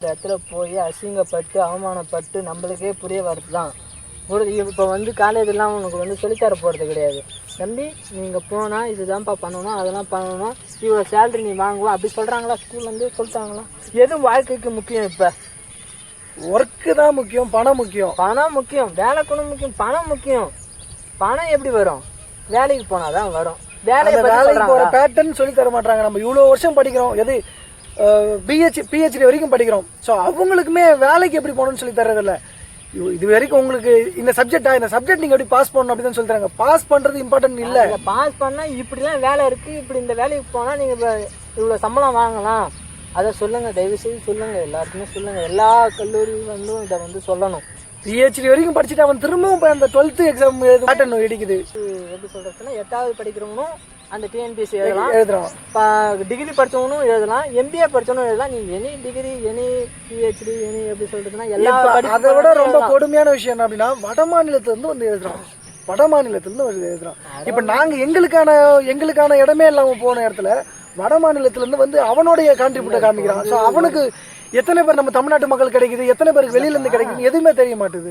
இந்த இடத்துல போய் அசிங்கப்பட்டு அவமானப்பட்டு நம்மளுக்கே புரிய வருது தான். இப்போ வந்து காலேஜெலாம் உனக்கு வந்து சொல்லித்தர போகிறது கிடையாது. தம்பி நீங்கள் போனால் இதுதான்ப்பா பண்ணணும், அதெல்லாம் பண்ணணும், இவ்வளோ சேலரி நீ வாங்குவோம் அப்படி சொல்கிறாங்களா? ஸ்கூல்லேருந்து சொல்லிட்டாங்களா? எதுவும் வாழ்க்கைக்கு முக்கியம்? இப்போ ஒர்க்கு தான் முக்கியம், பணம் முக்கியம். பணம் முக்கியம், வேலை கூட முக்கியம், பணம் முக்கியம். பணம் எப்படி வரும்? வேலைக்கு போனால் தான் வரும். வேலைக்கு போகிற பேட்டர்ன் சொல்லி தர மாட்டாங்க. நம்ம இவ்வளோ வருஷம் படிக்கிறோம், எது பிஹெச்டி வரைக்கும் படிக்கிறோம். ஸோ அவங்களுக்குமே வேலைக்கு எப்படி போகணும்னு சொல்லி தரதில்ல. இது வரைக்கும் உங்களுக்கு இந்த சப்ஜெக்ட் நீங்கள் எப்படி பாஸ் பண்ணணும் அப்படின்னு சொல்லி தராங்க. பாஸ் பண்ணுறது இம்பார்ட்டன்ட் இல்லை. பாஸ் பண்ணால் இப்படிலாம் வேலை இருக்குது, இப்படி இந்த வேலைக்கு போனால் நீங்கள் இவ்வளோ சம்பளம் வாங்கலாம், அதை சொல்லுங்கள், தயவுசெய்து சொல்லுங்கள், எல்லாருக்குமே சொல்லுங்கள். எல்லா கல்லூரியும் வந்து இதை வந்து சொல்லணும். பிஹெச்டி வரைக்கும் படிச்சுட்டு அவன் திரும்பவும் அந்த 12th எக்ஸாம் பேட்டர்ன் இடிக்குது. எப்படி சொல்கிறதுன்னா 8வது படிக்கிறவங்களும் அந்த டிஎன்பிஎஸ்சி எழுதலாம், டிகிரி படித்தவனும் எழுதலாம், எம்பிஏ படித்தவனும் எழுதலாம். நீ any degree, any PhD, any எப்படி சொல்கிறதுனா எல்லா. அதை விட ரொம்ப கொடுமையான விஷயம் என்ன அப்படின்னா, வட மாநிலத்திலேருந்து வந்து எழுதுறான். வட மாநிலத்திலேருந்து வந்து எழுதுறான். இப்போ நாங்கள் எங்களுக்கான இடமே இல்லாமல் போன இடத்துல வட மாநிலத்திலேருந்து வந்து அவனுடைய கான்ட்ரிபியூட்டை காமிக்கிறான். ஸோ அவனுக்கு எத்தனை பேர் நம்ம தமிழ்நாட்டு மக்கள் கிடைக்குது, எத்தனை பேருக்கு வெளியிலேருந்து கிடைக்குது எதுவுமே தெரிய மாட்டுது.